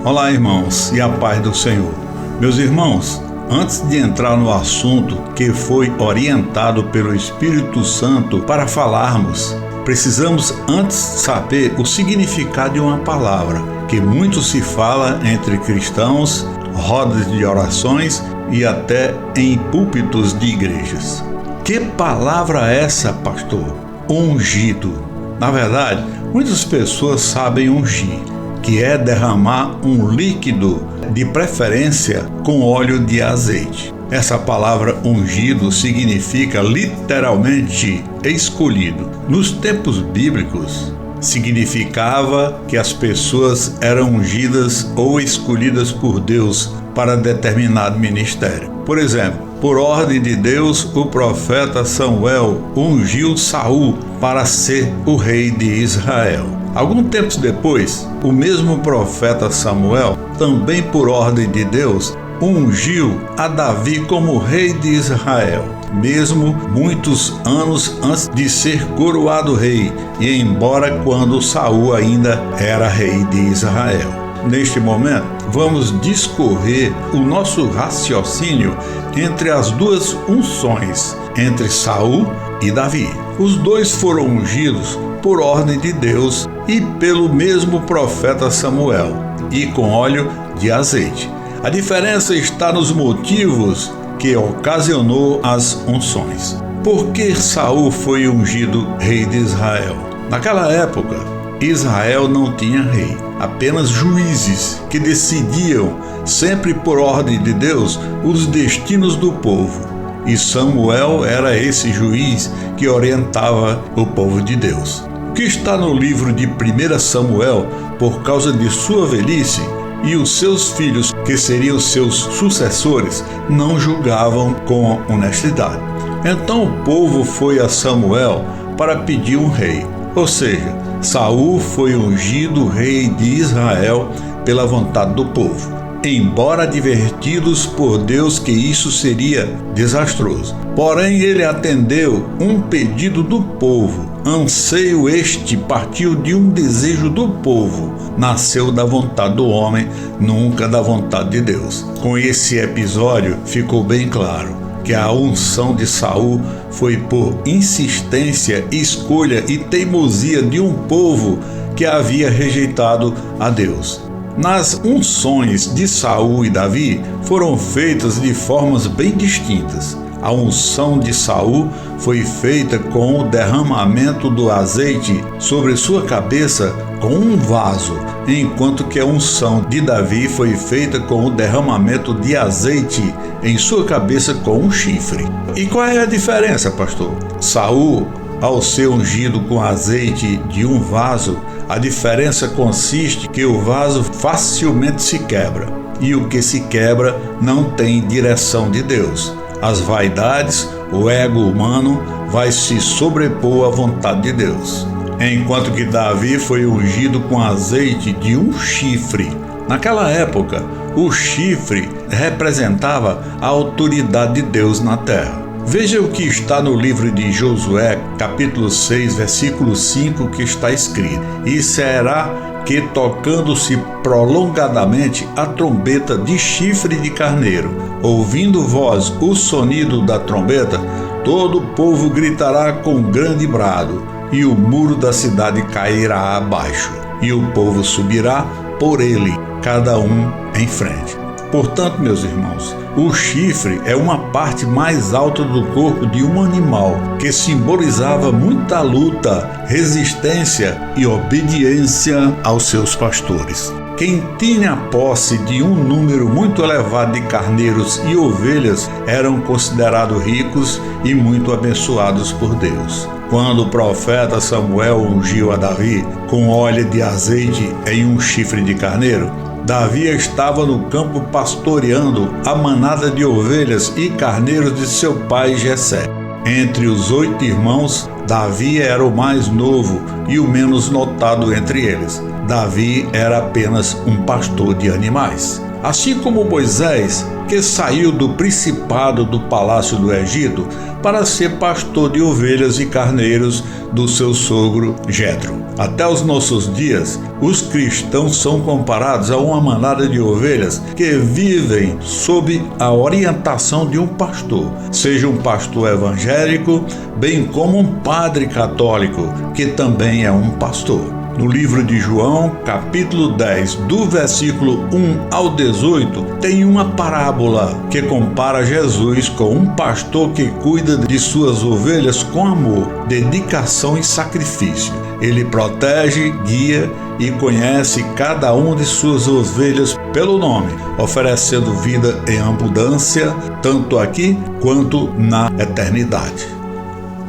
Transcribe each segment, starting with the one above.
Olá, irmãos, e a paz do Senhor. Meus irmãos, antes de entrar no assunto que foi orientado pelo Espírito Santo para falarmos, precisamos antes saber o significado de uma palavra que muito se fala entre cristãos, rodas de orações e até em púlpitos de igrejas. Que palavra é essa, pastor? Ungido. Na verdade, muitas pessoas sabem ungir, que é derramar um líquido, de preferência com óleo de azeite. Essa palavra ungido significa literalmente escolhido. Nos tempos bíblicos, significava que as pessoas eram ungidas ou escolhidas por Deus para determinado ministério. Por exemplo, por ordem de Deus, o profeta Samuel ungiu Saul para ser o rei de Israel. Alguns tempos depois, o mesmo profeta Samuel, também por ordem de Deus, ungiu a Davi como rei de Israel, mesmo muitos anos antes de ser coroado rei, e embora quando Saul ainda era rei de Israel. Neste momento, vamos discorrer o nosso raciocínio entre as duas unções, entre Saul e Davi. Os dois foram ungidos por ordem de Deus e pelo mesmo profeta Samuel, e com óleo de azeite. A diferença está nos motivos que ocasionou as unções. Por que Saul foi ungido rei de Israel? Naquela época, Israel não tinha rei, apenas juízes que decidiam, sempre por ordem de Deus, os destinos do povo. E Samuel era esse juiz que orientava o povo de Deus. O que está no livro de 1 Samuel, por causa de sua velhice, e os seus filhos, que seriam seus sucessores, não julgavam com honestidade. Então o povo foi a Samuel para pedir um rei. Ou seja, Saul foi ungido rei de Israel pela vontade do povo, embora advertidos por Deus que isso seria desastroso. Porém, ele atendeu um pedido do povo. Anseio este partiu de um desejo do povo, nasceu da vontade do homem, nunca da vontade de Deus. Com esse episódio ficou bem claro que a unção de Saul foi por insistência, escolha e teimosia de um povo que havia rejeitado a Deus. Nas unções de Saul e Davi foram feitas de formas bem distintas. A unção de Saul foi feita com o derramamento do azeite sobre sua cabeça com um vaso, enquanto que a unção de Davi foi feita com o derramamento de azeite em sua cabeça com um chifre. E qual é a diferença, pastor? Saul, ao ser ungido com azeite de um vaso, a diferença consiste que o vaso facilmente se quebra, e o que se quebra não tem direção de Deus. As vaidades, o ego humano vai se sobrepor à vontade de Deus. Enquanto que Davi foi ungido com azeite de um chifre. Naquela época, o chifre representava a autoridade de Deus na terra. Veja o que está no livro de Josué, capítulo 6, versículo 5, que está escrito: E será que, tocando-se prolongadamente a trombeta de chifre de carneiro, ouvindo vós o sonido da trombeta, todo o povo gritará com grande brado, e o muro da cidade cairá abaixo, e o povo subirá por ele, cada um em frente. Portanto, meus irmãos, o chifre é uma parte mais alta do corpo de um animal, que simbolizava muita luta, resistência e obediência aos seus pastores. Quem tinha posse de um número muito elevado de carneiros e ovelhas eram considerados ricos e muito abençoados por Deus. Quando o profeta Samuel ungiu a Davi com óleo de azeite em um chifre de carneiro, Davi estava no campo pastoreando a manada de ovelhas e carneiros de seu pai Jessé. Entre os 8 irmãos, Davi era o mais novo e o menos notado entre eles. Davi era apenas um pastor de animais. Assim como Moisés, que saiu do principado do palácio do Egito para ser pastor de ovelhas e carneiros do seu sogro Jetro. Até os nossos dias, os cristãos são comparados a uma manada de ovelhas que vivem sob a orientação de um pastor, seja um pastor evangélico, bem como um padre católico, que também é um pastor. No livro de João, capítulo 10, do versículo 1 ao 18, tem uma parábola que compara Jesus com um pastor que cuida de suas ovelhas com amor, dedicação e sacrifício. Ele protege, guia e conhece cada uma de suas ovelhas pelo nome, oferecendo vida em abundância, tanto aqui quanto na eternidade.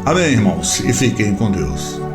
Amém, irmãos, e fiquem com Deus.